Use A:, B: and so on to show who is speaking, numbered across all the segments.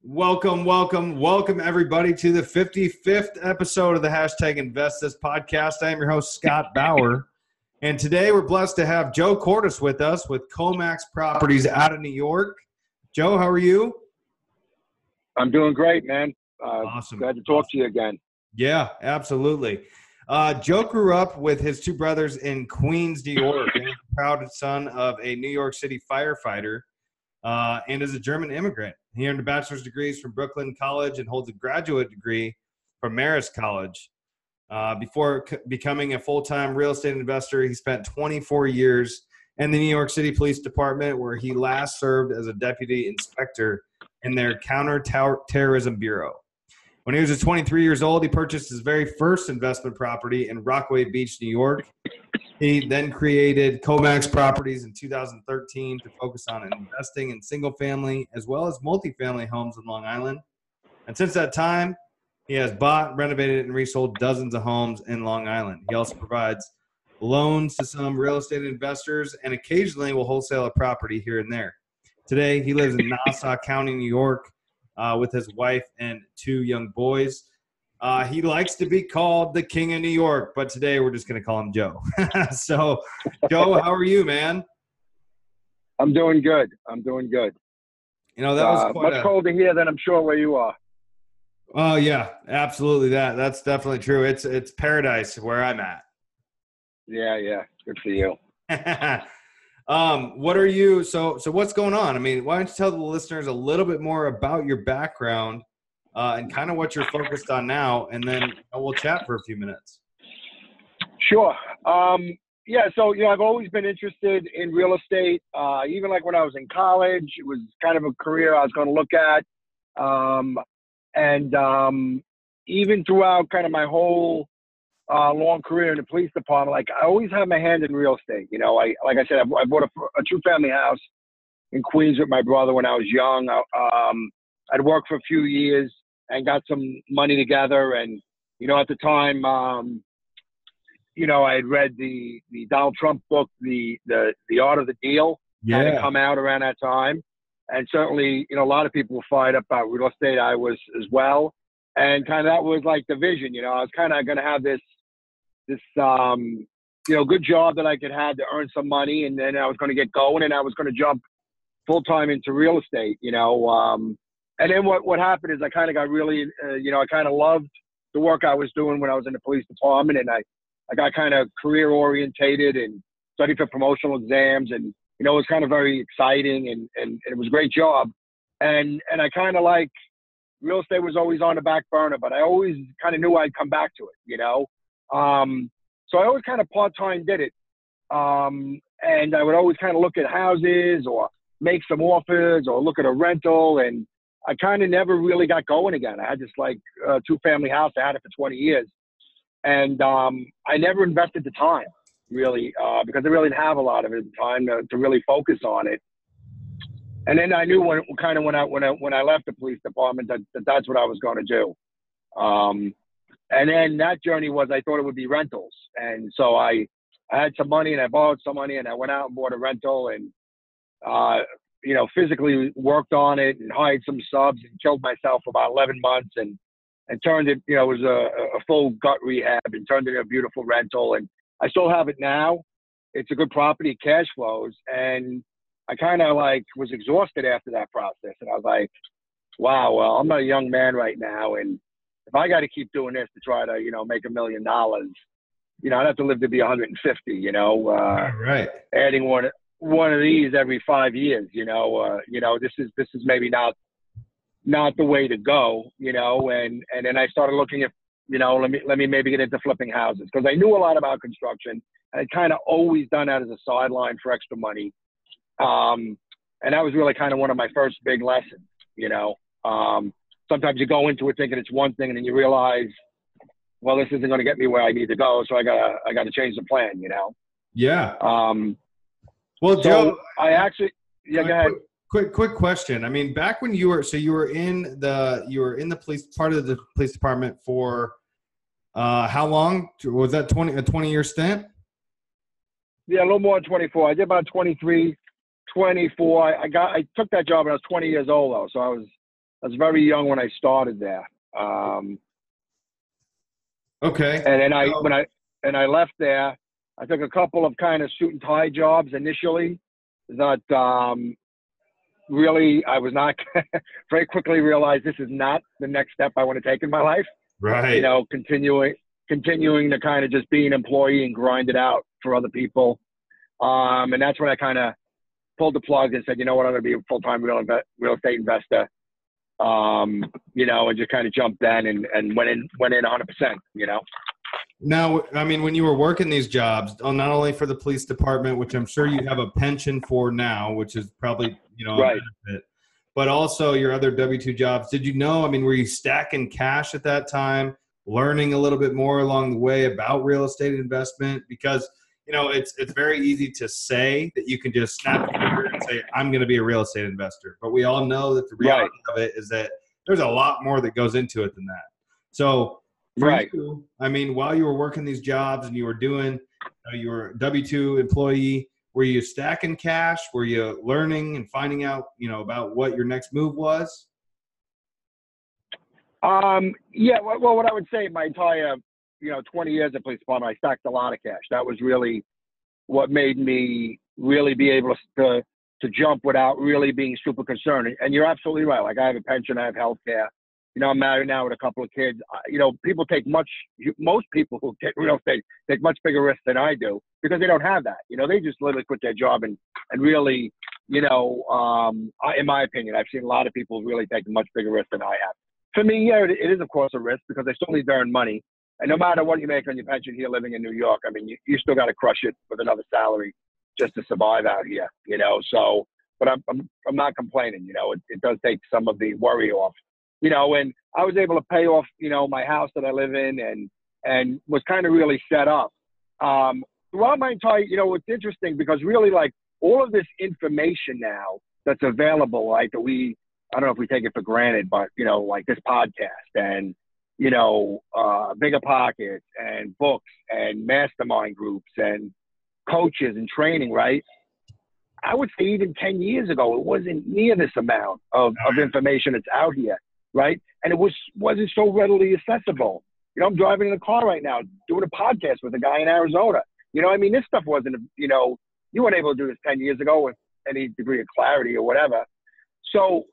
A: Welcome everybody to the 55th episode of the Hashtag Invest This podcast. I am your host, Scott Bauer. And today we're blessed to have Joe Cordes with us with Comax Properties out of New York. Joe, how are you?
B: I'm doing great, man.
A: Awesome.
B: Glad to talk to you again.
A: Yeah, absolutely. Joe grew up with his two brothers in Queens, New York, and is the proud son of a New York City firefighter and is a German immigrant. He earned a bachelor's degrees from Brooklyn College and holds a graduate degree from Marist College. Before becoming a full-time real estate investor, he spent 24 years in the New York City Police Department, where he last served as a deputy inspector in their counter-terrorism bureau. When he was 23 years old, he purchased his very first investment property in Rockaway Beach, New York. He then created Comax Properties in 2013 to focus on investing in single-family as well as multifamily homes in Long Island. And since that time, he has bought, renovated, and resold dozens of homes in Long Island. He also provides loans to some real estate investors and occasionally will wholesale a property here and there. Today, he lives in Nassau County, New York, with his wife and two young boys. He likes to be called the King of New York, but today we're just going to call him Joe. So, Joe, how are you, man?
B: I'm doing good.
A: You know, that was quite
B: much colder here than I'm sure where you are.
A: Oh, yeah, absolutely. That's definitely true. It's paradise where I'm at.
B: Yeah. Good for you.
A: What are you? So what's going on? I mean, why don't you tell the listeners a little bit more about your background and kind of what you're focused on now, and then we'll chat for a few minutes.
B: Sure. Yeah. So I've always been interested in real estate. Even like when I was in college, it was kind of a career I was going to look at. Even throughout kind of my whole long career in the police department, like I always had my hand in real estate. Like I said, I bought a two-family house in Queens with my brother when I was young. I'd worked for a few years and got some money together. And, at the time, I had read the Donald Trump book, the Art of the Deal, had come out around that time. And certainly, a lot of people were fired up about real estate. I was as well. And kind of that was like the vision, I was kind of going to have this good job that I could have to earn some money. And then I was going to get going and I was going to jump full-time into real estate, and then what happened is I kind of got really, I kind of loved the work I was doing when I was in the police department. And I got kind of career orientated and studied for promotional exams. And, it was kind of very exciting and it was a great job. And I kind of like real estate was always on the back burner, but I always kind of knew I'd come back to it, So I always kind of part-time did it. And I would always kind of look at houses or make some offers or look at a rental. And I kind of never really got going again. I had this like two-family house. I had it for 20 years. And I never invested the time really because I really didn't have a lot of it time to really focus on it. And then I knew when I left the police department that's what I was going to do. And then that journey was, I thought it would be rentals. And so I had some money and I borrowed some money and I went out and bought a rental and, physically worked on it and hired some subs and killed myself for about 11 months and turned it, it was a full gut rehab and turned it into a beautiful rental. And I still have it now. It's a good property, cash flows. And I kind of was exhausted after that process. And I was like, wow, well, I'm not a young man right now. And if I got to keep doing this to try to, make $1 million, I'd have to live to be 150,
A: Right.
B: Adding one of these every 5 years, this is maybe not the way to go, and then I started looking at, let me maybe get into flipping houses because I knew a lot about construction and I'd kind of always done that as a sideline for extra money. And that was really kind of one of my first big lessons, sometimes you go into it thinking it's one thing and then you realize, well, this isn't going to get me where I need to go. So I gotta change the plan,
A: Yeah. Well,
B: so
A: Joe,
B: I actually, go ahead.
A: Quick question. I mean, back when you were in the police, part of the police department for how long? Was that a 20-year stint?
B: Yeah, a little more than 24. I did about 23, 24. I took that job when I was 20 years old though. So I was very young when I started there.
A: Okay.
B: And then
A: So,
B: when I left there, I took a couple of kind of suit and tie jobs initially that really I was not very quickly realized this is not the next step I want to take in my life.
A: right.
B: You know, continuing to kind of just be an employee and grind it out for other people. And that's when I kind of pulled the plug and said, you know what, I'm going to be a full-time real estate investor. You know, and just kind of jumped in and went in 100%, you know.
A: Now, I mean, when you were working these jobs, not only for the police department, which I'm sure you have a pension for now, which is probably, you know,
B: Right.
A: a benefit, but also your other W-2 jobs, did you know, I mean, were you stacking cash at that time, learning a little bit more along the way about real estate investment? Because, you know, it's very easy to say that you can just snap a finger and say, I'm going to be a real estate investor. But we all know that the reality of it is that there's a lot more that goes into it than that. So for you, I mean, while you were working these jobs and you were doing, you were a W-2 employee, were you stacking cash? Were you learning and finding out, you know, about what your next move was?
B: Yeah, well, what I would say, my entire, you know, 20 years at police department, I stacked a lot of cash. That was really what made me really be able to jump without really being super concerned. And you're absolutely right. Like, I have a pension, I have health care. You know, I'm married now with a couple of kids. You know, most people who get real estate take much bigger risks than I do because they don't have that. You know, they just literally quit their job and really, you know, in my opinion, I've seen a lot of people really take a much bigger risk than I have. For me, yeah, it is, of course, a risk because I still need to earn money. And no matter what you make on your pension here living in New York, I mean, you still got to crush it with another salary just to survive out here, you know. So, but I'm not complaining, you know. It does take some of the worry off, you know. And I was able to pay off, you know, my house that I live in and was kind of really set up. Throughout my entire, you know, it's interesting because really, like, all of this information now that's available, like I don't know if we take it for granted, but, you know, like this podcast and, you know, Bigger Pockets and books and mastermind groups and coaches and training, right? I would say even 10 years ago, it wasn't near this amount of information that's out here, right? And it wasn't so readily accessible. You know, I'm driving in a car right now doing a podcast with a guy in Arizona. You know, I mean, this stuff wasn't, you know, you weren't able to do this 10 years ago with any degree of clarity or whatever. So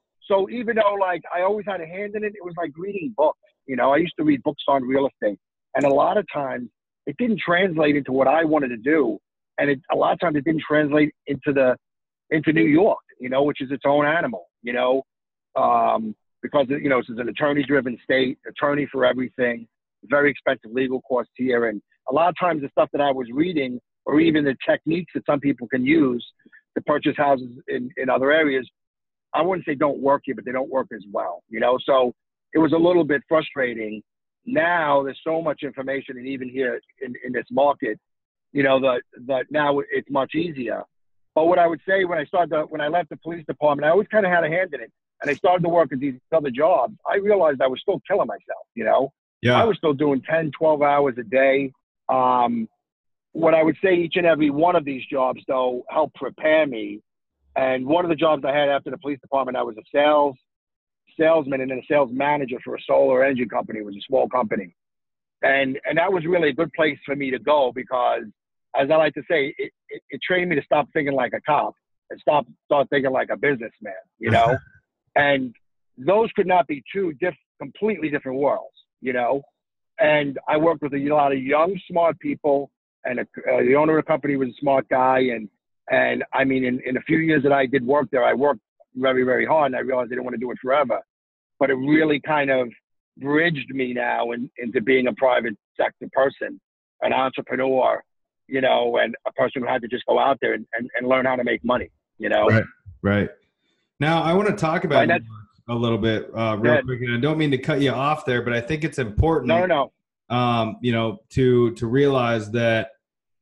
B: even though, like, I always had a hand in it, it was like reading books. You know, I used to read books on real estate. And a lot of times it didn't translate into what I wanted to do. And a lot of times it didn't translate into New York, you know, which is its own animal, you know, because, you know, this is an attorney-driven state, attorney for everything, very expensive legal costs here. And a lot of times the stuff that I was reading, or even the techniques that some people can use to purchase houses in other areas, I wouldn't say don't work here, but they don't work as well, you know? So it was a little bit frustrating. Now there's so much information, and even here in this market, you know, that now it's much easier. But what I would say when I left the police department, I always kind of had a hand in it, and I started to work at these other jobs. I realized I was still killing myself, you know?
A: Yeah.
B: I was still doing 10, 12 hours a day. What I would say, each and every one of these jobs, though, helped prepare me. And one of the jobs I had after the police department, I was a salesman and then a sales manager for a solar energy company. It was a small company. And that was really a good place for me to go because, as I like to say, it trained me to stop thinking like a cop and start thinking like a businessman, you know? And those could not be two completely different worlds, you know? And I worked with a lot of young, smart people, and the owner of the company was a smart guy. And I mean, in a few years that I did work there, I worked very, very hard, and I realized I didn't want to do it forever. But it really kind of bridged me now into being a private sector person, an entrepreneur, you know, and a person who had to just go out there and learn how to make money, you know?
A: Right. Now, I want to talk about a little bit real quick, and I don't mean to cut you off there, but I think it's important.
B: No.
A: You know, to realize that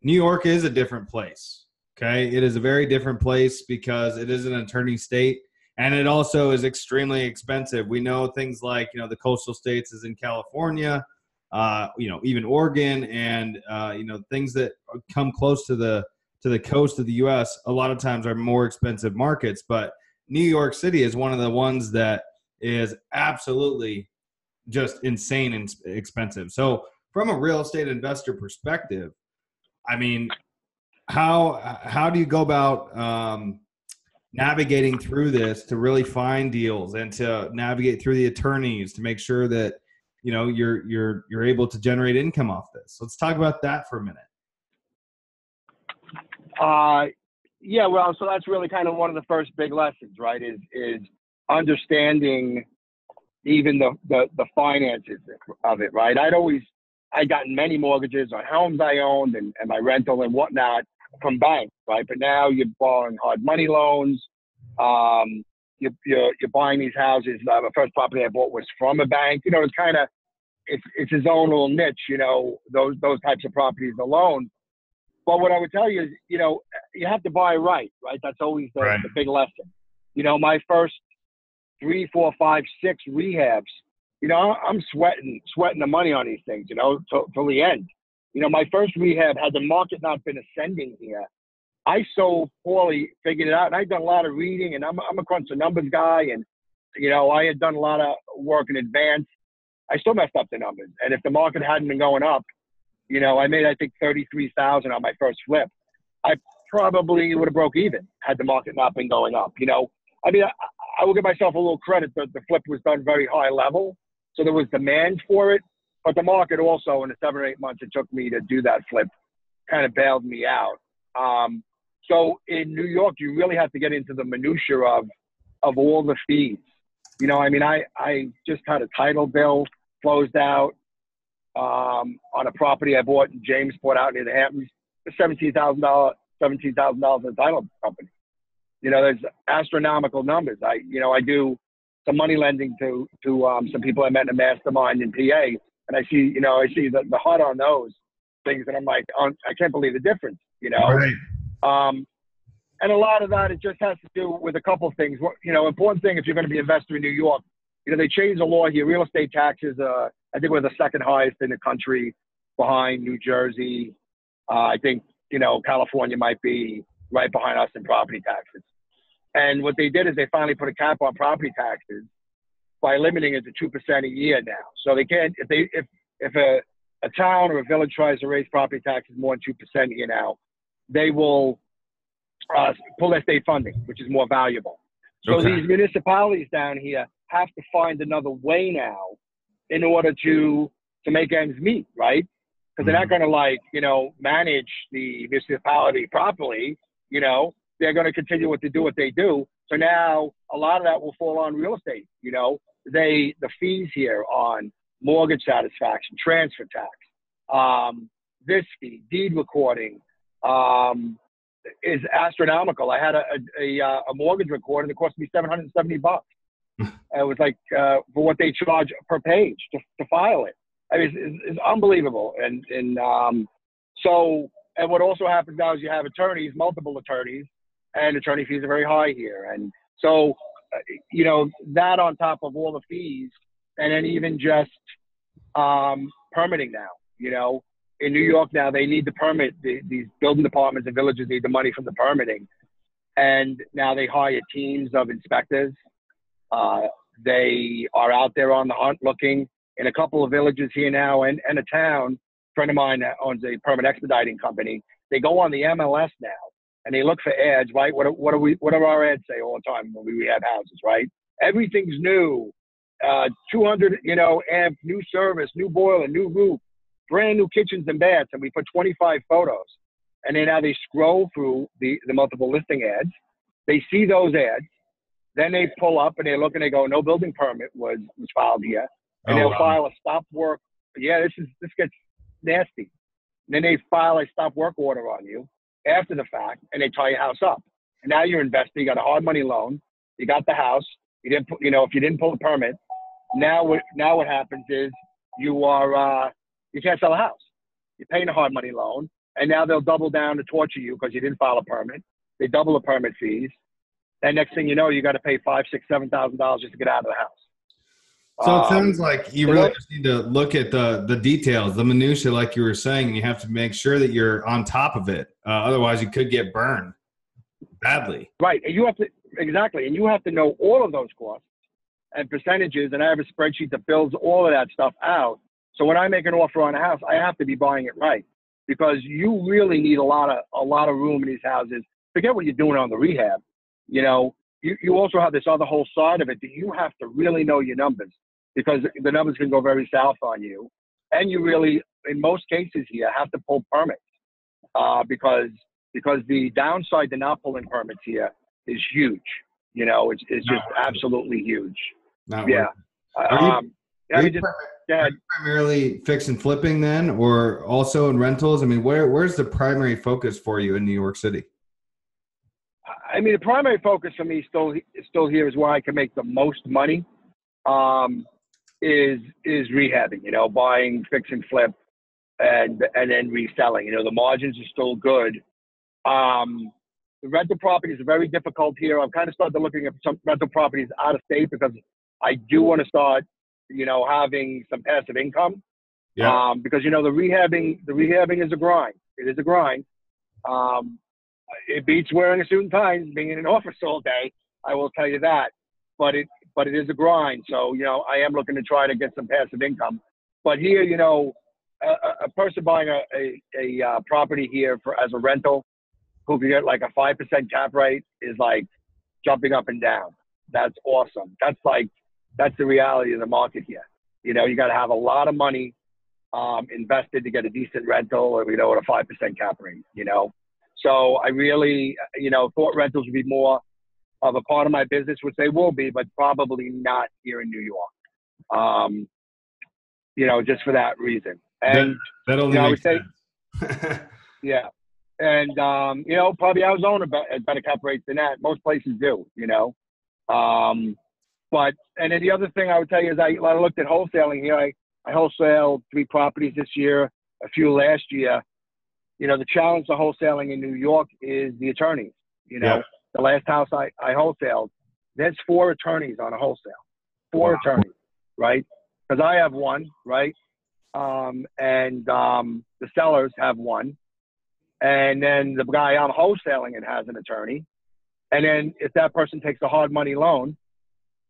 A: New York is a different place. Okay, it is a very different place because it is an attorney state, and it also is extremely expensive. We know things like, you know, the coastal states is in California, you know, even Oregon, and you know, things that come close to the coast of the U.S. a lot of times are more expensive markets. But New York City is one of the ones that is absolutely just insane and expensive. So from a real estate investor perspective, I mean, how do you go about navigating through this to really find deals and to navigate through the attorneys to make sure that you're able to generate income off this? Let's talk about that for a minute.
B: Yeah, well, so that's really kind of one of the first big lessons, right? Is understanding even the finances of it, right? I'd gotten many mortgages on homes I owned and my rental and whatnot from banks, right? But now you're borrowing hard money loans. You're buying these houses. The first property I bought was from a bank. It's kind of, it's his own little niche, those types of properties alone. But what I would tell you is, you have to buy right? That's always the big lesson. My first 3, 4, 5, 6 rehabs, I'm sweating the money on these things, till the end. My first rehab, had the market not been ascending here, I so poorly figured it out. And I'd done a lot of reading, and I'm a crunch the numbers guy. And, I had done a lot of work in advance. I still messed up the numbers. And if the market hadn't been going up, I made, I think, $33,000 on my first flip. I probably would have broke even had the market not been going up. I will give myself a little credit that the flip was done very high level. So there was demand for it. But the market also, in the 7 or 8 months it took me to do that flip, kind of bailed me out. So in New York, you really have to get into the minutia of all the fees. I just had a title bill closed out on a property I bought in Jamesport out near the Hamptons for $17,000 in the title company. There's astronomical numbers. I do some money lending to some people I met in a mastermind in PA, and I see the HUD on those things, and I'm like, I can't believe the difference,
A: Right.
B: And a lot of that, it just has to do with a couple of things. Important thing, if you're going to be an investor in New York, they changed the law here. Real estate taxes, I think we're the second highest in the country behind New Jersey. I think, California might be right behind us in property taxes. And what they did is they finally put a cap on property taxes by limiting it to 2% a year now. So they can't, if a town or a village tries to raise property taxes more than 2% a year now, they will pull their state funding, which is more valuable. So these municipalities down here have to find another way now in order to make ends meet, right? Because they're not going to manage the municipality properly. They're going to continue to do what they do. So now a lot of that will fall on real estate. The fees here on mortgage satisfaction, transfer tax, this fee, deed recording, is astronomical. I had a mortgage record, and it cost me $770. It was like for what they charge per page to file it. I mean, it's unbelievable. And what also happens now is you have attorneys, multiple attorneys, and attorney fees are very high here. And so, that on top of all the fees, and then even just permitting now, in New York now, they need the permit. These building departments and villages need the money from the permitting. And now they hire teams of inspectors. They are out there on the hunt looking in a couple of villages here now and a town. A friend of mine that owns a permit expediting company. They go on the MLS now and they look for ads, right? What do our ads say all the time when we rehab houses, right? Everything's new. 200, amp, new service, new boiler, new roof, brand new kitchens and baths, and we put 25 photos. And then now they scroll through the multiple listing ads. They see those ads. Then they pull up and they look and they go, no building permit was filed here. And they'll file a stop work. Yeah, this gets nasty. And then they file a stop work order on you after the fact, and they tie your house up. And now you're investing. You got a hard money loan. You got the house. You didn't, if you didn't pull a permit, now what happens is you can't sell a house. You're paying a hard money loan, and now they'll double down to torture you because you didn't file a permit. They double the permit fees, and next thing you know, you got to pay $5,000, $6,000, $7,000 just to get out of the house.
A: So it sounds like you really just need to look at the details, the minutia, like you were saying, and you have to make sure that you're on top of it. Otherwise, you could get burned badly.
B: Right, and you have to and you have to know all of those costs. and percentages, and I have a spreadsheet that fills all of that stuff out. So when I make an offer on a house, I have to be buying it right, because you really need a lot of room in these houses. Forget what you're doing on the rehab. You know, you also have this other whole side of it that you have to really know your numbers, because the numbers can go very south on you. And you really, in most cases here, have to pull permits because the downside to not pulling permits here is huge. You know, it's just absolutely huge.
A: Not
B: yeah.
A: Are you
B: Yeah.
A: primarily fix and flipping then, or also in rentals? I mean, where's the primary focus for you in New York City?
B: I mean, the primary focus for me still here is where I can make the most money. Is rehabbing, you know, buying, fix and flip, and then reselling. You know, the margins are still good. The rental properties are very difficult here. I've kind of started looking at some rental properties out of state, because I do want to start, you know, having some passive income.
A: Yeah.
B: Because, you know, the rehabbing is a grind. It is a grind. It beats wearing a suit and tie, being in an office all day. I will tell you that. But it is a grind. So, you know, I am looking to try to get some passive income. But here, you know, a person buying a property here as a rental who can get like a 5% cap rate is like jumping up and down. That's awesome. That's the reality of the market here. You know, you got to have a lot of money invested to get a decent rental, or, you know, at a 5% cap rate, you know. So I really, you know, thought rentals would be more of a part of my business, which they will be, but probably not here in New York. You know, just for that reason. And
A: that only makes sense.
B: Yeah. And, you know, probably Arizona better cap rates than that. Most places do, you know. But, and then the other thing I would tell you is I looked at wholesaling here. I wholesaled 3 properties this year, a few last year. You know, the challenge to wholesaling in New York is the attorneys. You know, The last house I wholesaled, there's 4 attorneys on a wholesale. 4 attorneys, right? Because I have one, right? And the sellers have one. And then the guy I'm wholesaling it has an attorney. And then if that person takes a hard money loan,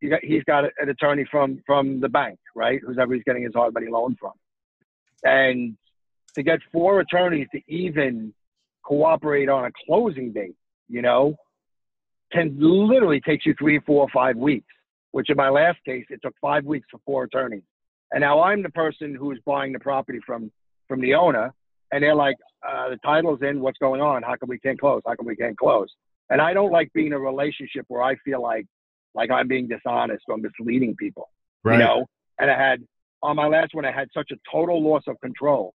B: he's got an attorney from the bank, right? Whoever he's getting his hard money loan from. And to get 4 attorneys to even cooperate on a closing date, you know, can literally take you 3, 4, 5 weeks, which in my last case, it took 5 weeks for 4 attorneys. And now I'm the person who's buying the property from the owner. And they're like, the title's in, what's going on? How come we can't close? How come we can't close? And I don't like being in a relationship where I feel like I'm being dishonest or misleading people,
A: right.
B: You know? And on my last one, I had such a total loss of control.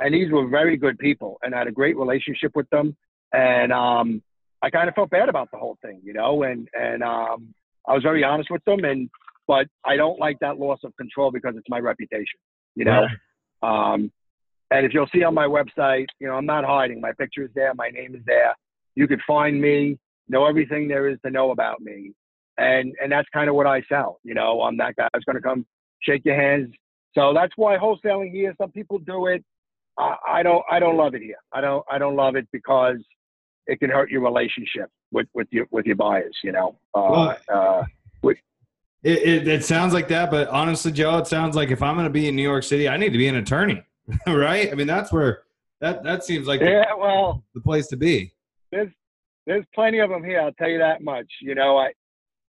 B: And these were very good people, and I had a great relationship with them. And I kind of felt bad about the whole thing, you know, and I was very honest with them. But I don't like that loss of control because it's my reputation, you know? Right. And if you'll see on my website, you know, I'm not hiding. My picture is there. My name is there. You could find me, know everything there is to know about me. And that's kind of what I sell. You know, I'm that guy who's going to come shake your hands. So that's why wholesaling here, some people do it. I don't love it here. I don't love it because it can hurt your relationship with your buyers, you know.
A: It sounds like that, but honestly, Joe, it sounds like if I'm going to be in New York City, I need to be an attorney, right? I mean, that's where that seems like the place to be.
B: There's plenty of them here. I'll tell you that much. You know,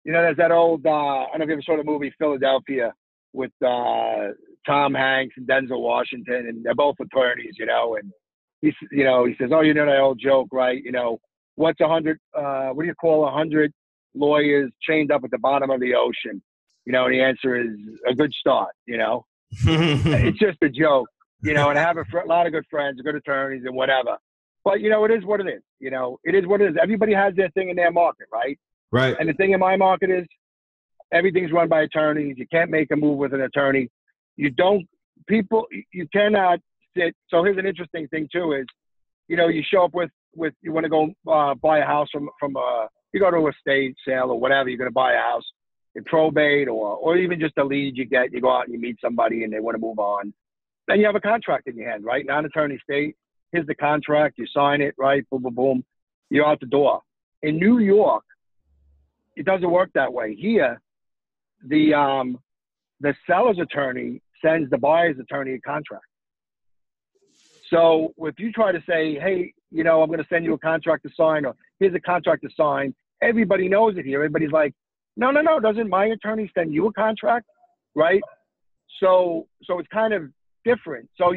B: there's that old I don't know if you ever saw the movie Philadelphia with Tom Hanks and Denzel Washington, and they're both attorneys, you know. And he says, oh, you know that old joke, right? You know, what's 100? What do you call 100 lawyers chained up at the bottom of the ocean? You know, and the answer is a good start. You know, it's just a joke. You know, and I have a lot of good friends, good attorneys, and whatever. But you know, it is what it is. You know, it is what it is. Everybody has their thing in their market, right?
A: Right.
B: And the thing in my market is everything's run by attorneys. You can't make a move with an attorney. You cannot sit. So here's an interesting thing too is, you know, you show up with you want to go buy a house from you go to a estate sale or whatever, you're going to buy a house in probate or even just a lead you get, you go out and you meet somebody and they want to move on. Then you have a contract in your hand, right? Non-attorney state. Here's the contract. You sign it, right? Boom, boom, boom. You're out the door. In New York, it doesn't work that way. Here, the seller's attorney sends the buyer's attorney a contract. So if you try to say, hey, I'm going to send you a contract to sign, or here's a contract to sign, everybody knows it here. Everybody's like, no, doesn't my attorney send you a contract, right? So it's kind of different. So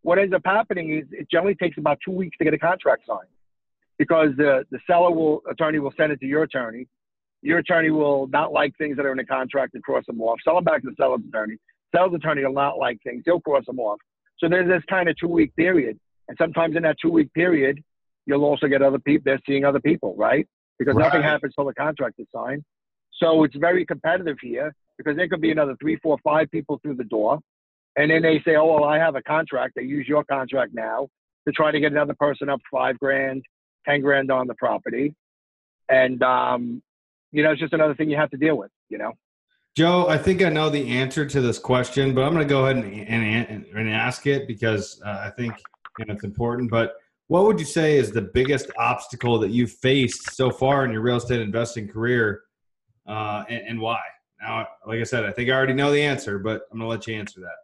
B: what ends up happening is it generally takes about 2 weeks to get a contract signed, because the attorney will send it to your attorney. Your attorney will not like things that are in the contract and cross them off. Sell them back to the seller's attorney. Seller's attorney will not like things. He'll cross them off. So there's this kind of 2 week period. And sometimes in that 2 week period, you'll also get other people. They're seeing other people, right? Because nothing happens till the contract is signed. So it's very competitive here, because there could be another 3, 4, 5 people through the door. And then they say, oh, well, I have a contract. They use your contract now to try to get another person up $5,000, $10,000 on the property. And, it's just another thing you have to deal with,
A: Joe, I think I know the answer to this question, but I'm going to go ahead and ask it, because I think it's important. But what would you say is the biggest obstacle that you've faced so far in your real estate investing career, and why? Now, like I said, I think I already know the answer, but I'm going to let you answer that.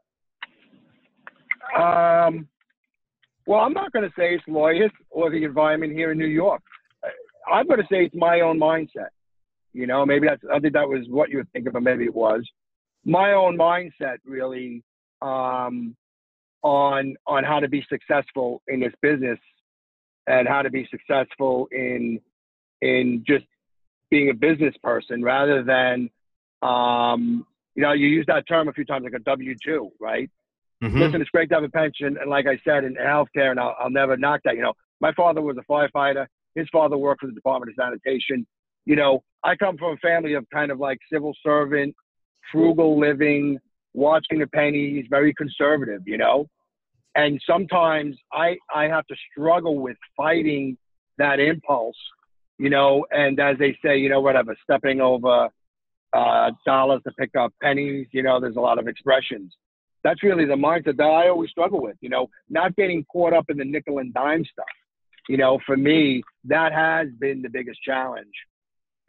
B: Well, I'm not going to say it's lawyers or the environment here in New York. I'm going to say it's my own mindset. Maybe I think that was what you were thinking, but maybe it was my own mindset, really, on how to be successful in this business, and how to be successful in just being a business person, rather than, you use that term a few times, like a W-2, right? Mm-hmm. Listen, it's great to have a pension, and like I said, in healthcare, and I'll never knock that. My father was a firefighter. His father worked for the Department of Sanitation. I come from a family of kind of like civil servant, frugal living, watching the pennies, very conservative, And sometimes I have to struggle with fighting that impulse, and as they say, whatever, stepping over dollars to pick up pennies, there's a lot of expressions. That's really the mindset that I always struggle with, not getting caught up in the nickel and dime stuff. For me, that has been the biggest challenge.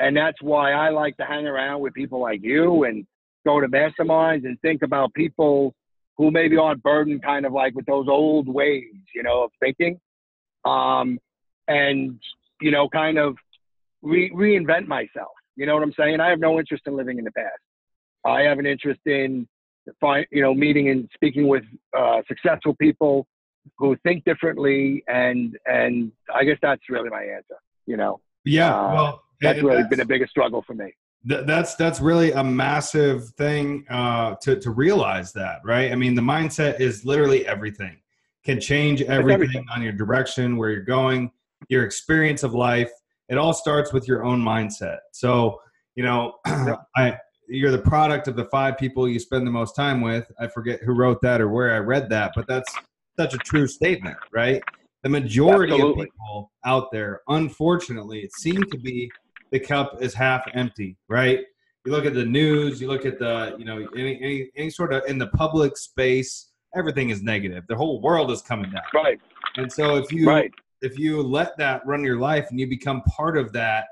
B: And that's why I like to hang around with people like you and go to masterminds and think about people who maybe aren't burdened kind of like with those old ways, of thinking. And, kind of reinvent myself. You know what I'm saying? I have no interest in living in the past. I have an interest in, meeting and speaking with successful people who think differently. And I guess that's really my answer,
A: Yeah,
B: that's really been the biggest struggle for me.
A: That's really a massive thing to realize that, right? I mean, the mindset is literally everything. Can change everything on your direction, where you're going, your experience of life. It all starts with your own mindset. So, you're the product of the 5 people you spend the most time with. I forget who wrote that or where I read that, but that's such a true statement, right? The majority of people out there, unfortunately, it seems to be the cup is half empty, right? You look at the news, you look at the, any sort of in the public space, everything is negative. The whole world is coming down.
B: Right.
A: And so if you let that run your life and you become part of that,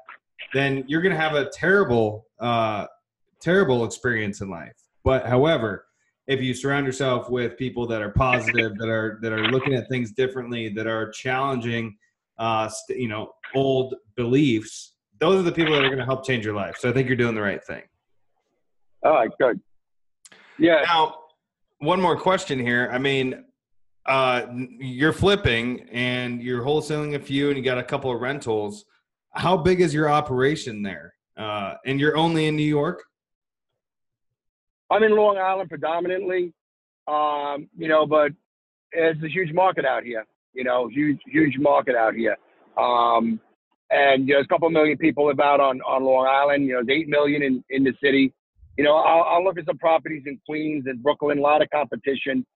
A: then you're going to have a terrible experience in life. But however, if you surround yourself with people that are positive, that are looking at things differently, that are challenging, old beliefs, those are the people that are going to help change your life. So I think you're doing the right thing.
B: All right, good. Yeah.
A: Now, one more question here. I mean, you're flipping and you're wholesaling a few and you got a couple of rentals. How big is your operation there? And you're only in New York?
B: I'm in Long Island predominantly, but it's a huge market out here, huge market out here. And there's a couple million people live out on Long Island. There's 8 million in the city. I'll look at some properties in Queens and Brooklyn, a lot of competition.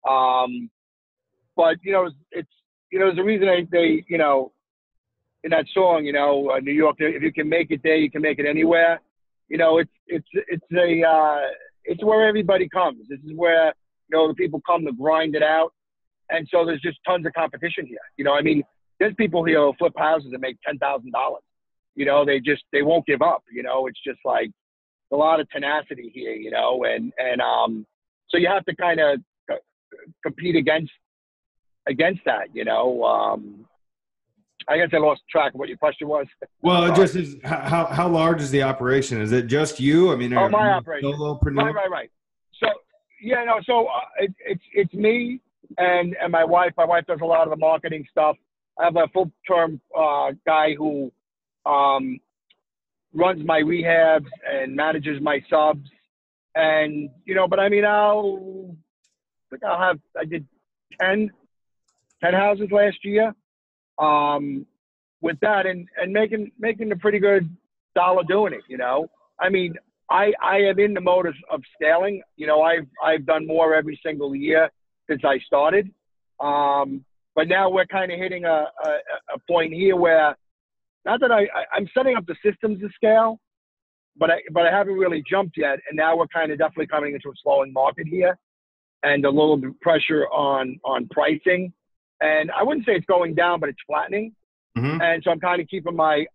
B: But it's there's a reason they in that song, New York, if you can make it there, you can make it anywhere. It's where everybody comes. This is where the people come to grind it out. And so there's just tons of competition here. There's people here who flip houses and make $10,000. They won't give up. It's just like a lot of tenacity here, you know, and so you have to kind of compete against that, you know. I guess I lost track of what your question was.
A: Well, it just is how large is the operation? Is it just you? I mean,
B: my operation.
A: Solopreneur?
B: Right. So yeah, no. So it's me and my wife. My wife does a lot of the marketing stuff. I have a full-term guy who runs my rehabs and manages my subs, and you know. But I mean, I did 10 houses last year. With that and making a pretty good dollar doing it, you know. I mean, I am in the mode of scaling. You know, I've done more every single year since I started. But now we're kind of hitting a point here where, not that I'm setting up the systems to scale, but I haven't really jumped yet. And now we're kind of definitely coming into a slowing market here and a little bit pressure on pricing. And I wouldn't say it's going down, but it's flattening.
A: Mm-hmm.
B: And so I'm kind of keeping my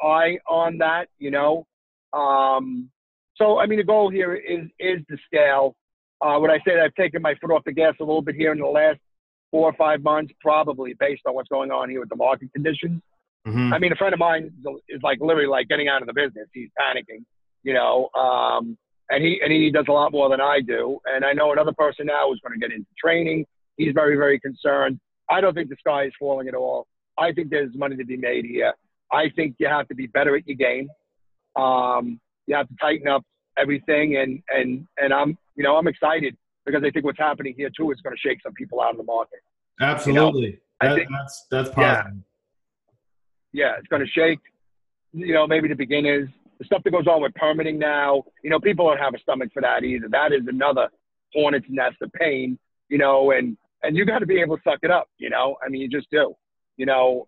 B: eye on that, you know. So I mean, the goal here is to scale. Would I say that I've taken my foot off the gas a little bit here in the last 4 or 5 months? Probably, based on what's going on here with the market conditions.
A: Mm-hmm.
B: I mean, a friend of mine is like literally like getting out of the business. He's panicking, you know. And he does a lot more than I do. And I know another person now who's going to get into training. He's very, very concerned. I don't think the sky is falling at all. I think there's money to be made here. I think you have to be better at your game. You have to tighten up everything. And I'm excited because I think what's happening here too is going to shake some people out of the market.
A: Absolutely.
B: You know?
A: That's positive.
B: Yeah, it's going to shake, you know, maybe the beginners. The stuff that goes on with permitting now, you know, people don't have a stomach for that either. That is another hornet's nest of pain, you know, and you got to be able to suck it up, you know. I mean, you just do, you know.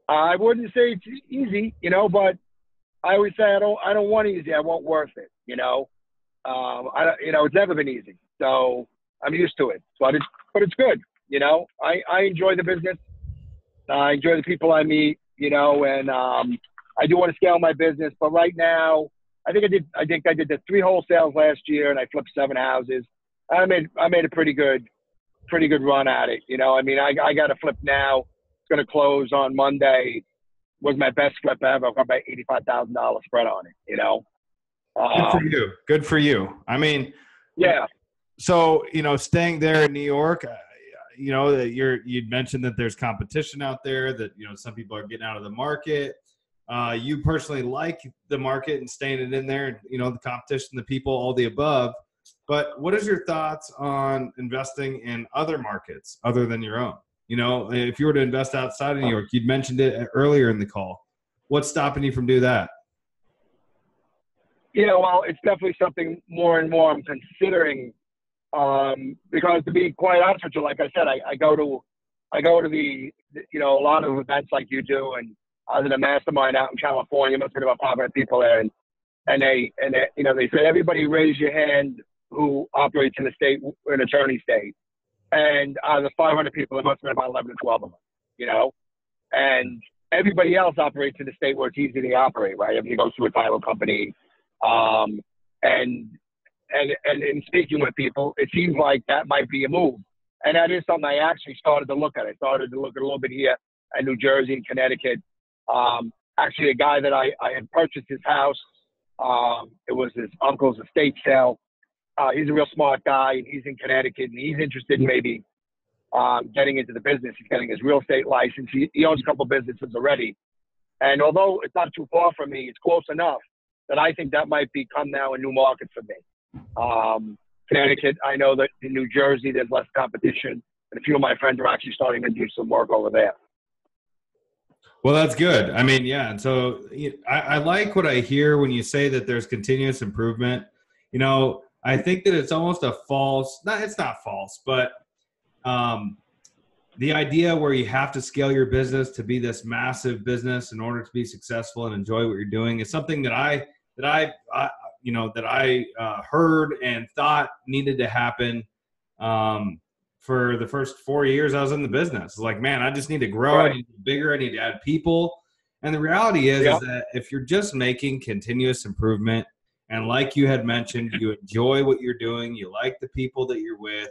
B: I wouldn't say it's easy, you know, but I always say I don't want easy. I want worth it, you know. It's never been easy, so I'm used to it. But it's good, you know. I enjoy the business. I enjoy the people I meet, you know, and I do want to scale my business. But right now, I think I did the 3 wholesales last year, and I flipped 7 houses. I made a pretty good run at it. You know, I mean, I got a flip now. It's going to close on Monday. Was my best flip ever. I've got about $85,000 spread on it, you know.
A: Good for you. I mean,
B: yeah.
A: So, you know, staying there in New York, you know, that you'd mentioned that there's competition out there, that, you know, some people are getting out of the market. You personally like the market and staying in there, and, you know, the competition, the people, all the above. But what is your thoughts on investing in other markets other than your own? You know, if you were to invest outside of New York, you'd mentioned it earlier in the call. What's stopping you from doing that?
B: Yeah, well, it's definitely something more and more I'm considering. Because to be quite honest with you, like I said, I go to the, you know, a lot of events like you do, and I was in a mastermind out in California, must have about 500 people there, and they you know, they said, everybody raise your hand who operates in a state, an attorney state. And out of the 500 people, there must have been about 11 or 12 of them, you know? And everybody else operates in a state where it's easy to operate, right? Everybody goes through a title company. And in speaking with people, it seems like that might be a move. And that is something I actually started to look at. I started to look at a little bit here in New Jersey and Connecticut. Actually, a guy that I had purchased his house, it was his uncle's estate sale. He's a real smart guy, and he's in Connecticut, and he's interested in maybe getting into the business. He's getting his real estate license. He owns a couple of businesses already. And although it's not too far from me, it's close enough that I think that might become now a new market for me. Connecticut, I know that in New Jersey, there's less competition, and a few of my friends are actually starting to do some work over there.
A: Well, that's good. I mean, yeah. And so I like what I hear when you say that there's continuous improvement. You know, I think that it's almost a false, it's not false, but the idea where you have to scale your business to be this massive business in order to be successful and enjoy what you're doing is something that I heard and thought needed to happen for the first 4 years I was in the business. Like, man, I just need to grow. Right. I need to be bigger. I need to add people. And the reality is
B: Yep.
A: that if you're just making continuous improvement, and like you had mentioned, you enjoy what you're doing, you like the people that you're with,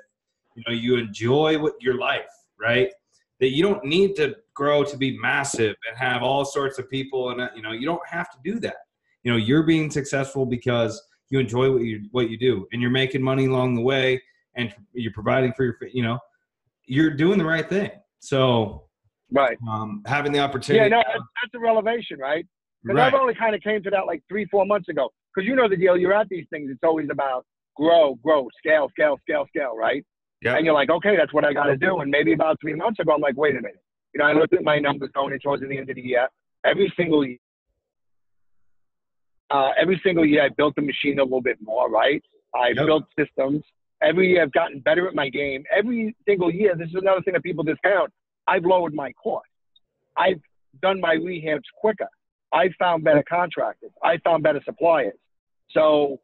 A: you enjoy your life, right? That you don't need to grow to be massive and have all sorts of people, and you don't have to do that. You're being successful because you enjoy what you do, and you're making money along the way, and you're providing for you're doing the right thing. So,
B: Right.
A: having the
B: Yeah,
A: opportunity.
B: no, that's a revelation, right? Because
A: Right.
B: I've only kind of came to that like 3-4 months ago. Because you know the deal, you're at these things, it's always about grow, scale, right?
A: Yeah.
B: And you're like, okay, that's what I got to do. And maybe about 3 months ago, I'm like, wait a minute. I looked at my numbers going towards the end of the year. Every single year, I built the machine a little bit more, right? I built systems. Every year I've gotten better at my game. Every single year, this is another thing that people discount, I've lowered my cost. I've done my rehabs quicker. I found better contractors. I found better suppliers. So,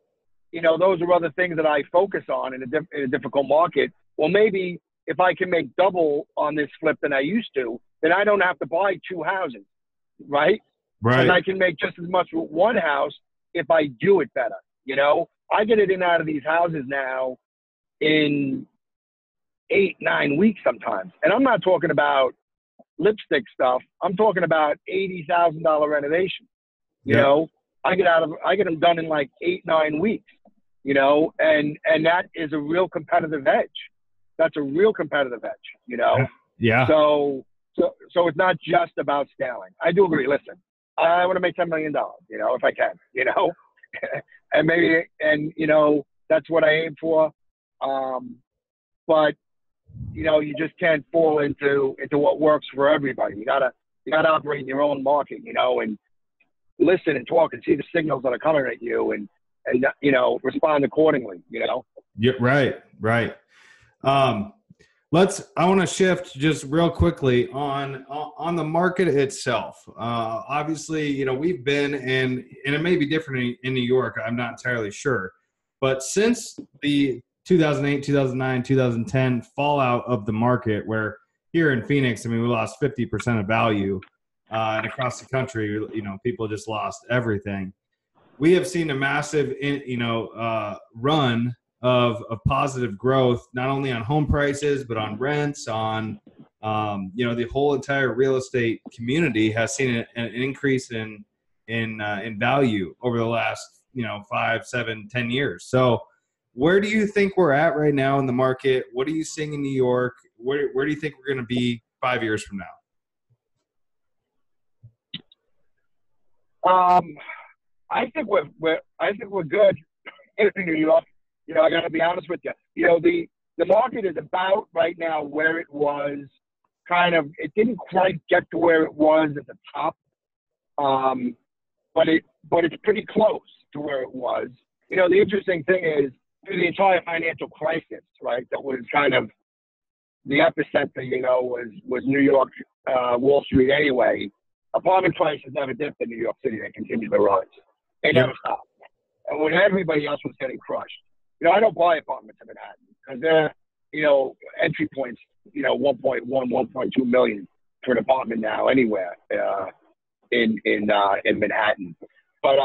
B: those are other things that I focus on in a difficult market. Well, maybe if I can make double on this flip than I used to, then I don't have to buy 2 houses, right?
A: Right.
B: And I can make just as much with 1 house if I do it better. I get it in and out of these houses now in 8-9 weeks sometimes. And I'm not talking about lipstick stuff. I'm talking about $80,000 renovation. I get them done in like 8-9 weeks. And that is a real competitive edge. That's a real competitive edge.
A: Yeah.
B: So it's not just about scaling. I do agree. Listen, I want to make $10 million. If I can. And maybe that's what I aim for. But you just can't fall into what works for everybody. You gotta operate in your own market, and listen and talk and see the signals that are coming at you, and respond accordingly.
A: Yeah. Right. I want to shift just real quickly on the market itself. Obviously, we've been and it may be different in New York. I'm not entirely sure, but since the 2008, 2009, 2010 fallout of the market, where here in Phoenix, we lost 50% of value, and across the country, people just lost everything. We have seen a massive, run of positive growth, not only on home prices, but on rents, on, the whole entire real estate community has seen an increase in value over the last, 5, 7, 10 years. So where do you think we're at right now in the market? What are you seeing in New York? Where do you think we're going to be 5 years from now?
B: I think we're good in New York. I got to be honest with you. The market is about right now where it was. It didn't quite get to where it was at the top, but it's pretty close to where it was. The interesting thing is through the entire financial crisis, right? That was kind of the epicenter. Was New York, Wall Street anyway. Apartment prices never dipped in New York City. They continued to rise. They never stopped. And when everybody else was getting crushed. I don't buy apartments in Manhattan because they're, entry points, 1.1, 1.2 million for an apartment now anywhere in Manhattan. But,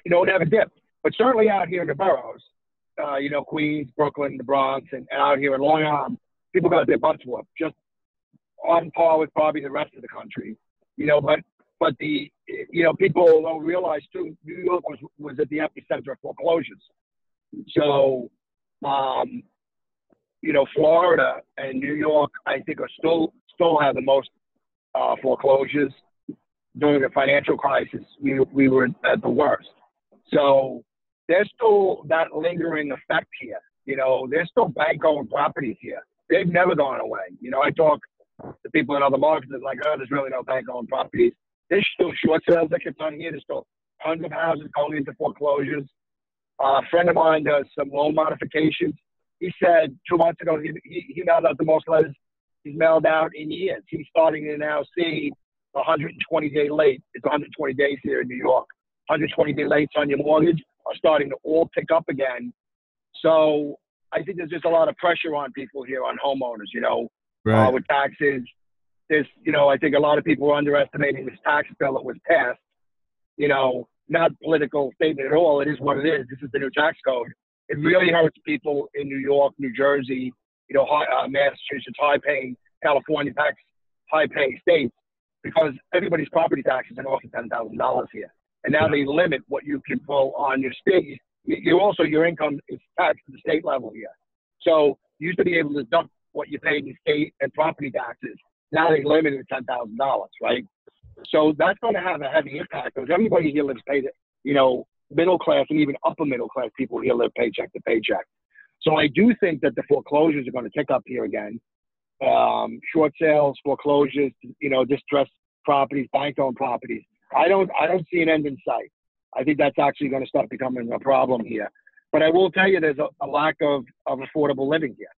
B: it never dipped. But certainly out here in the boroughs, Queens, Brooklyn, the Bronx, and out here in Long Island, people got their butts whooped, just on par with probably the rest of the country. But the, people don't realize too, New York was at the epicenter of foreclosures. So, Florida and New York, I think, are still have the most foreclosures. During the financial crisis, we were at the worst. So there's still that lingering effect here. There's still bank-owned properties here. They've never gone away. I talk to people in other markets that's like, oh, there's really no bank-owned properties. There's still short sales that get done here. There's still tons of houses going into foreclosures. A friend of mine does some loan modifications. He said 2 months ago he mailed out the most letters he's mailed out in years. He's starting to now see 120-day late. It's 120 days here in New York. 120-day lates on your mortgage are starting to all pick up again. So I think there's just a lot of pressure on people here, on homeowners,
A: right.
B: With taxes. there's, I think a lot of people are underestimating this tax bill that was passed. Not political statement at all. It is what it is. This is the new tax code. It really hurts people in New York, New Jersey, Massachusetts, high-paying California high-paying states, because everybody's property taxes are north of $10,000 here. And now they limit what you can pull on your state. Your income is taxed at the state level here. So you used to be able to deduct what you paid in state and property taxes. Now they limit it to $10,000, right? So that's going to have a heavy impact, because everybody here lives paid, middle class and even upper middle class people here live paycheck to paycheck. So I do think that the foreclosures are going to tick up here again. Short sales, foreclosures, distressed properties, bank-owned properties. I don't see an end in sight. I think that's actually going to start becoming a problem here. But I will tell you, there's a lack of affordable living here.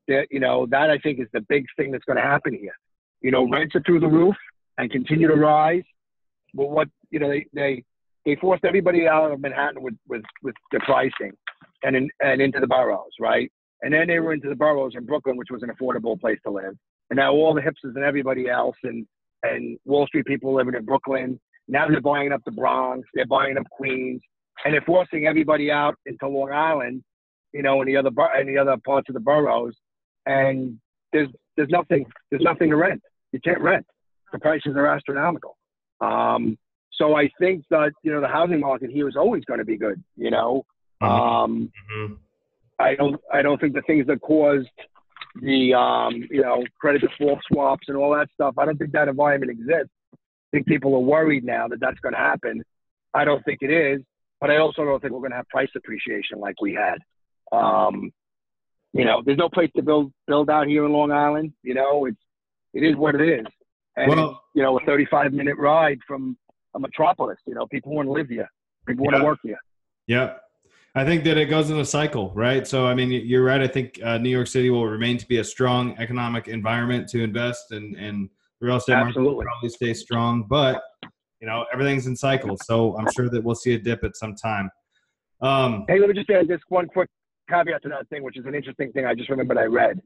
B: That I think is the big thing that's going to happen here. Rents are through the roof and continue to rise. But they forced everybody out of Manhattan with the pricing and into the boroughs, right? And then they were into the boroughs in Brooklyn, which was an affordable place to live. And now all the hipsters and everybody else and Wall Street people living in Brooklyn, now they're buying up the Bronx, they're buying up Queens, and they're forcing everybody out into Long Island, in the other parts of the boroughs. And there's nothing to rent. You can't rent. The prices are astronomical. So I think that, the housing market here is always going to be good, I don't think the things that caused the, credit default swaps and all that stuff, I don't think that environment exists. I think people are worried now that that's going to happen. I don't think it is, but I also don't think we're going to have price appreciation like we had. There's no place to build out here in Long Island. It is what it is. And, a 35-minute ride from a metropolis. People want to live here. People want to work here.
A: Yeah. I think that it goes in a cycle, right? So, I mean, you're right. I think New York City will remain to be a strong economic environment to invest, and the real estate market will probably stay strong. But, everything's in cycles. So I'm sure that we'll see a dip at some time.
B: Hey, let me just add this one quick caveat to that thing, which is an interesting thing I just remembered I read.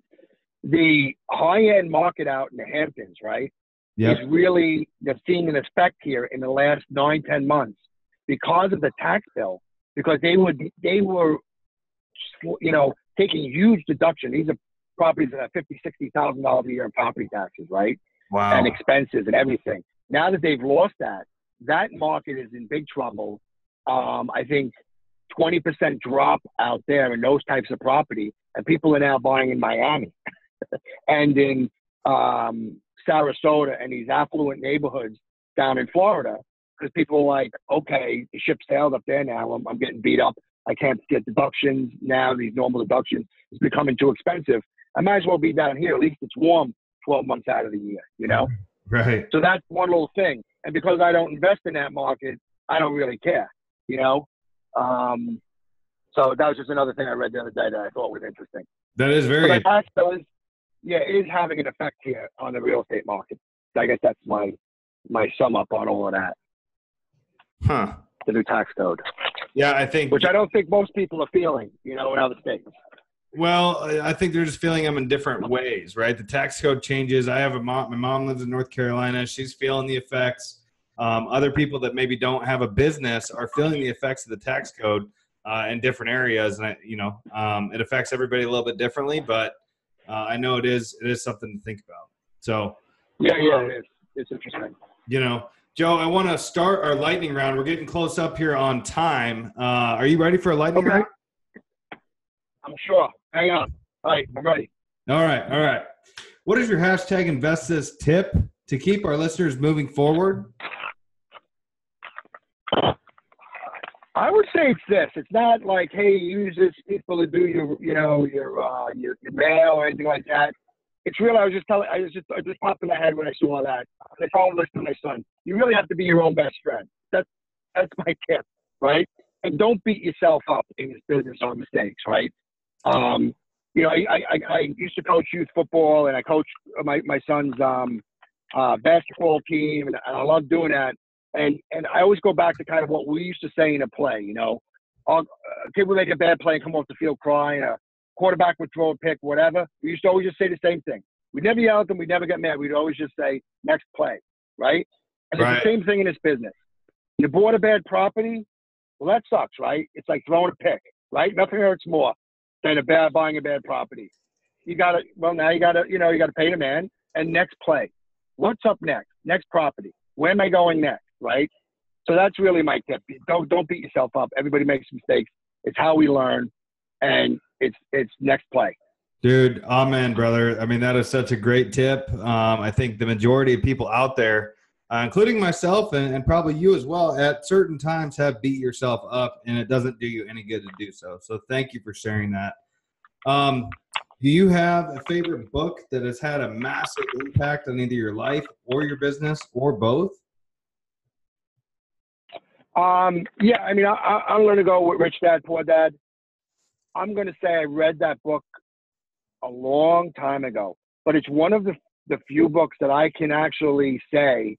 B: The high-end market out in the Hamptons, right, is really seeing an effect here in the last 9-10 months because of the tax bill, because they were taking huge deduction. These are properties that have $50,000-$60,000 a year in property taxes, right?
A: Wow.
B: And expenses and everything. Now that they've lost that market is in big trouble. I think 20% drop out there in those types of property, and people are now buying in Miami and in Sarasota and these affluent neighborhoods down in Florida, because people are like, okay, the ship sailed up there now. I'm getting beat up. I can't get deductions now. These normal deductions is becoming too expensive. I might as well be down here. At least it's warm 12 months out of the year,
A: Right.
B: So that's one little thing. And because I don't invest in that market, I don't really care, So that was just another thing I read the other day that I thought was interesting.
A: That is very
B: interesting. Tax bill is, it is having an effect here on the real estate market. So I guess that's my sum up on all of that.
A: Huh.
B: The new tax code.
A: Yeah, I think.
B: Which I don't think most people are feeling, in other states.
A: Well, I think they're just feeling them in different ways, right? The tax code changes. I have a mom. My mom lives in North Carolina. She's feeling the effects. Other people that maybe don't have a business are feeling the effects of the tax code in different areas, and it affects everybody a little bit differently. But I know it is something to think about. So
B: yeah, it is. It's interesting.
A: Joe, I want to start our lightning round. We're getting close up here on time. Are you ready for a lightning round?
B: I'm sure. Hang on. All right, I'm ready.
A: All right. What is your hashtag invest this tip to keep our listeners moving forward?
B: I would say it's this. It's not like, hey, use this people to do your mail or anything like that. It's real. I just popped in my head when I saw that. I told this to my son. You really have to be your own best friend. That's my tip, right? And don't beat yourself up in this business on mistakes, right? I used to coach youth football, and I coached my son's basketball team, and I love doing that. And I always go back to kind of what we used to say in a play, a kid would make a bad play and come off the field crying, a quarterback would throw a pick, whatever. We used to always just say the same thing. We'd never yell at them. We'd never get mad. We'd always just say, next play, right? And it's the same thing in this business. You bought a bad property, well, that sucks, right? It's like throwing a pick, right? Nothing hurts more than buying a bad property. Now you gotta pay the man, and next play. What's up next? Next property. Where am I going next, right? So that's really my tip. Don't beat yourself up. Everybody makes mistakes. It's how we learn, and it's next play.
A: Dude, amen, brother. I mean, that is such a great tip. I think the majority of people out there, including myself and probably you as well, at certain times have beat yourself up, and it doesn't do you any good to do so. So thank you for sharing that. Do you have a favorite book that has had a massive impact on either your life or your business or both?
B: Yeah, I mean, I'm going to go with Rich Dad, Poor Dad. I'm going to say I read that book a long time ago, but it's one of the few books that I can actually say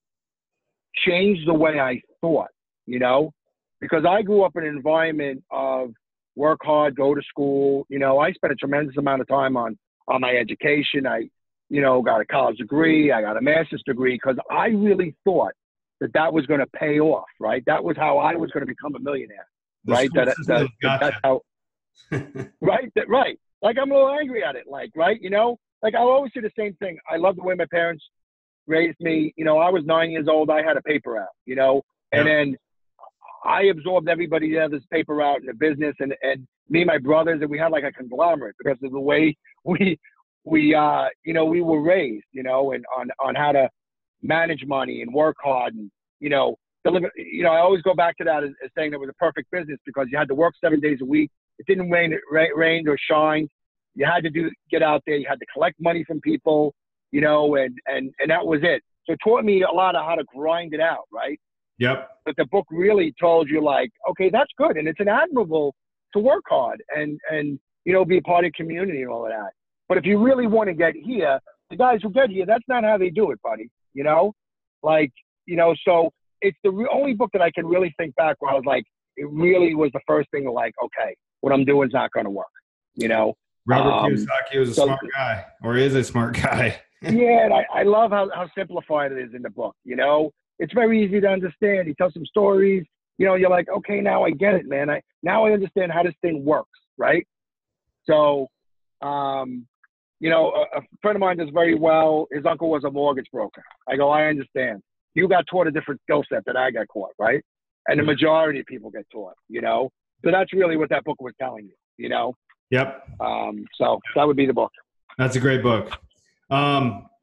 B: changed the way I thought, because I grew up in an environment of work hard, go to school. I spent a tremendous amount of time on my education. I, got a college degree. I got a master's degree because I really thought that was going to pay off, right? That was how I was going to become a millionaire, right? That's how, right? Right. Like, I'm a little angry at it, right? Like, I'll always say the same thing. I love the way my parents raised me. I was 9 years old. I had a paper route, and then I absorbed everybody else's paper route in the business, and me and my brothers, and we had like a conglomerate because of the way we were raised, and on how to manage money and work hard and, deliver. I always go back to that as saying it was a perfect business because you had to work 7 days a week. It didn't rain or shine. You had to get out there. You had to collect money from people, and that was it. So it taught me a lot of how to grind it out, right?
A: Yep.
B: But the book really told you, like, okay, that's good. And it's admirable to work hard and be a part of community and all of that. But if you really want to get here, the guys who get here, that's not how they do it, buddy. So it's the only book that I can really think back where I was like, it really was the first thing to like, okay, what I'm doing is not going to work,
A: Robert Kiyosaki was a smart guy, or is a smart guy.
B: Yeah, and I love how simplified it is in the book, It's very easy to understand. He tells some stories, you're like, okay, now I get it, man. Now I understand how this thing works, right? So, a friend of mine does very well. His uncle was a mortgage broker. I go, I understand. You got taught a different skill set than I got taught, right? And the majority of people get taught, So that's really what that book was telling you,
A: Yep.
B: So that would be the book.
A: That's a great book.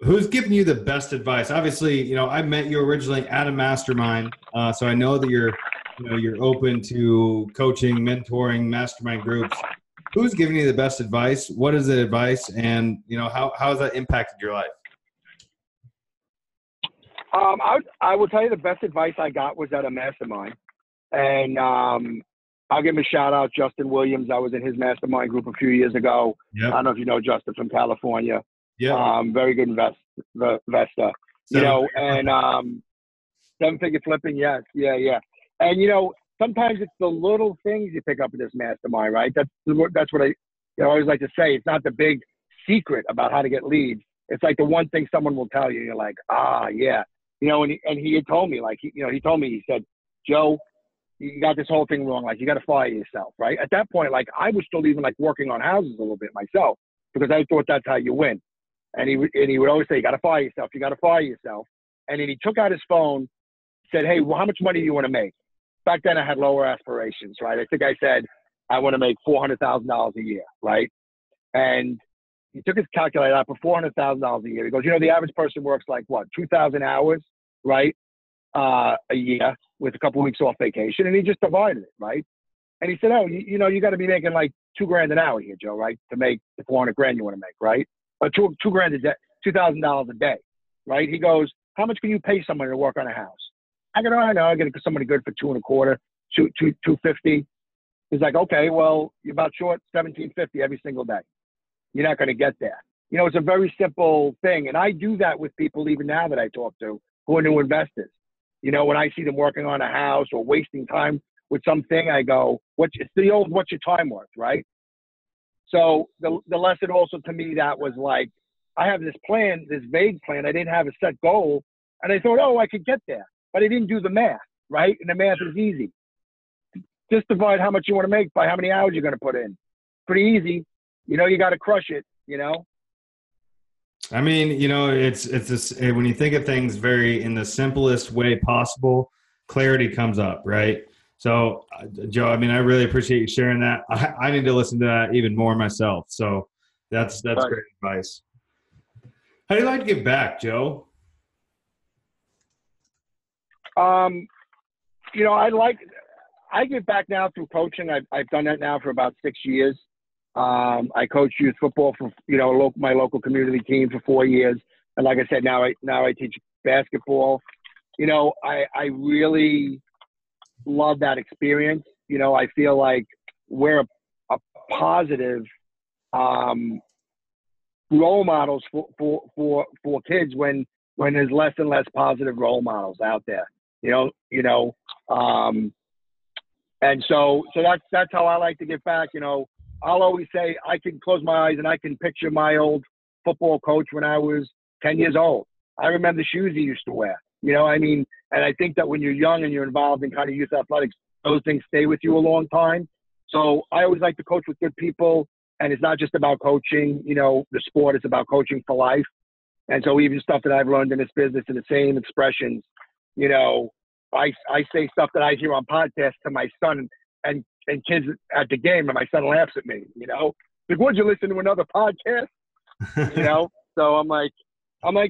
A: Who's giving you the best advice? Obviously, I met you originally at a mastermind, so I know that you're open to coaching, mentoring, mastermind groups. Who's giving you the best advice? What is the advice, and how has that impacted your life?
B: I will tell you the best advice I got was at a mastermind, and I'll give him a shout out, Justin Williams. I was in his mastermind group a few years ago. Yep. I don't know if you know Justin from California. Yeah. Very good investor. And seven-figure flipping, yes. Yeah. And, sometimes it's the little things you pick up in this mastermind, right? That's what I always like to say. It's not the big secret about how to get leads. It's like the one thing someone will tell you. You're like, yeah. And he had told me, he told me, he said, Joe, you got this whole thing wrong. Like, you got to fire yourself, right? At that point, like, I was still even, like, working on houses a little bit myself because I thought that's how you win. And he would always say, you got to fire yourself. You got to fire yourself. And then he took out his phone, said, hey, well, how much money do you want to make? Back then, I had lower aspirations, right? I think I said, I want to make $400,000 a year, right? And he took his calculator out for $400,000 a year. He goes, the average person works like, what, 2,000 hours, right? A year with a couple of weeks off vacation. And he just divided it, right? And he said, oh, you got to be making like $2,000 an hour here, Joe, right? To make the $400,000 you want to make, right? Or $2,000 a day, $2,000 a day, right? He goes, how much can you pay someone to work on a house? I go, I know, I get somebody good for $2.25, $250. He's like, okay, well, you're about short $1,750 every single day. You're not going to get there. It's a very simple thing. And I do that with people even now that I talk to who are new investors. When I see them working on a house or wasting time with something, I go, it's the old, what's your time worth, right? So the lesson also to me that was like, I have this plan, this vague plan. I didn't have a set goal. And I thought, oh, I could get there. But I didn't do the math, right? And the math is easy. Just divide how much you want to make by how many hours you're going to put in. Pretty easy. You know, you got to crush it, you know?
A: I mean, you know, it's this, when you think of things very in the simplest way possible, clarity comes up, right? So, Joe, I mean, I really appreciate you sharing that. I need to listen to that even more myself. So that's
B: Right.
A: great advice. How do you like to give back, Joe?
B: You know, I give back now through coaching. I've done that now for about 6 years. I coach youth football for, you know, my local community team for 4 years. And like I said, now I teach basketball. You know, I really love that experience. You know, I feel like we're a positive role models for kids when there's less and less positive role models out there. And so that's how I like to give back. You know, I'll always say I can close my eyes and I can picture my old football coach when I was 10 years old. I remember the shoes he used to wear. You know, I mean, and I think that when you're young and you're involved in kind of youth athletics, those things stay with you a long time. So I always like to coach with good people, and it's not just about coaching, you know, the sport, it's about coaching for life. And so even stuff that I've learned in this business in the same expressions, you know, I say stuff that I hear on podcasts to my son and kids at the game, and my son laughs at me, you know, like, would you listen to another podcast? You know? So I'm like,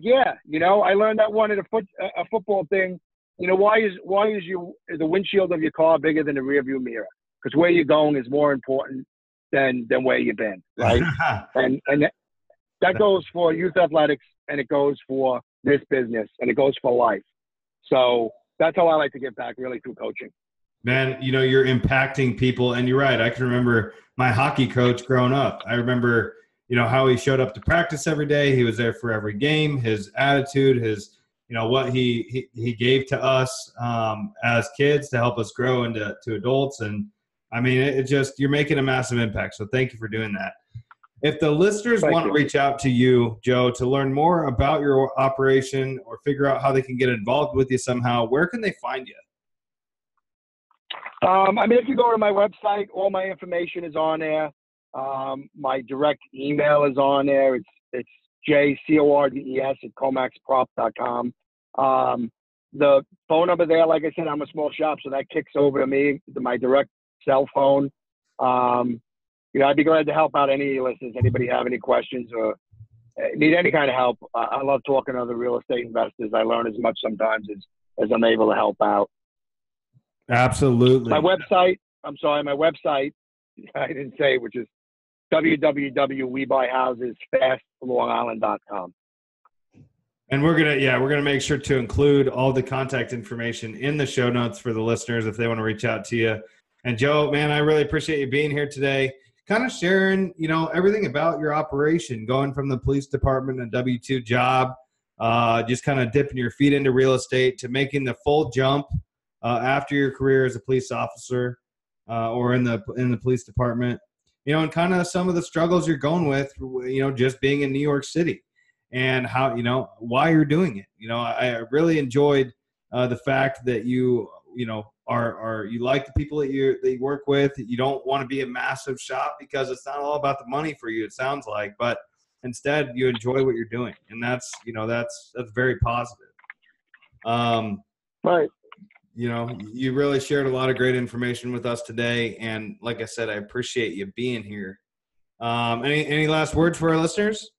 B: yeah, you know, I learned that one in a football thing. You know, why is the windshield of your car bigger than the rearview mirror? Because where you're going is more important than where you've been, right? and that goes for youth athletics, and it goes for this business, and it goes for life. So that's how I like to give back, really, through coaching.
A: Man, you know, you're impacting people, and you're right. I can remember my hockey coach growing up. I remember, you know, how he showed up to practice every day. He was there for every game. His attitude, his, you know, what he gave to us as kids to help us grow into adults. And I mean, it just, you're making a massive impact. So thank you for doing that. If the listeners want to reach out to you, Joe, to learn more about your operation or figure out how they can get involved with you somehow, where can they find you?
B: I mean, if you go to my website, all my information is on there. My direct email is on there. It's jcordes@comaxprop.com. The phone number there, like I said, I'm a small shop, so that kicks over to me, to my direct cell phone. You know, I'd be glad to help out any of your listeners. Anybody have any questions or need any kind of help? I love talking to other real estate investors. I learn as much sometimes as I'm able to help out.
A: Absolutely.
B: My website, I didn't say, which is www.webuyhousesfastlongisland.com.
A: And we're gonna make sure to include all the contact information in the show notes for the listeners if they want to reach out to you. And Joe, man, I really appreciate you being here today, kind of sharing, you know, everything about your operation, going from the police department, a W-2 job, just kind of dipping your feet into real estate to making the full jump after your career as a police officer or in the police department, you know, and kind of some of the struggles you're going with, you know, just being in New York City and how, you know, why you're doing it. You know, I really enjoyed the fact that you know, you like the people that you work with. You don't want to be a massive shop because it's not all about the money for you, it sounds like, but instead you enjoy what you're doing. And that's, you know, that's very positive.
B: Right.
A: You know, you really shared a lot of great information with us today. And like I said, I appreciate you being here. Any last words for our listeners?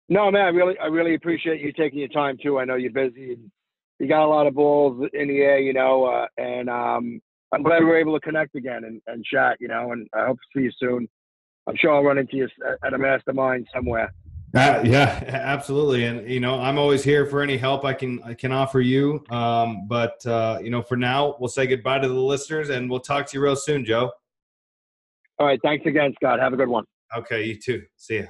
B: No, man, I really appreciate you taking your time too. I know you're busy and you got a lot of balls in the air, you know, and I'm glad we were able to connect again and chat, you know, and I hope to see you soon. I'm sure I'll run into you at a mastermind somewhere.
A: Yeah, absolutely. And, you know, I'm always here for any help I can offer you. But you know, for now, we'll say goodbye to the listeners and we'll talk to you real soon, Joe.
B: All right. Thanks again, Scott. Have a good one.
A: Okay. You too. See ya.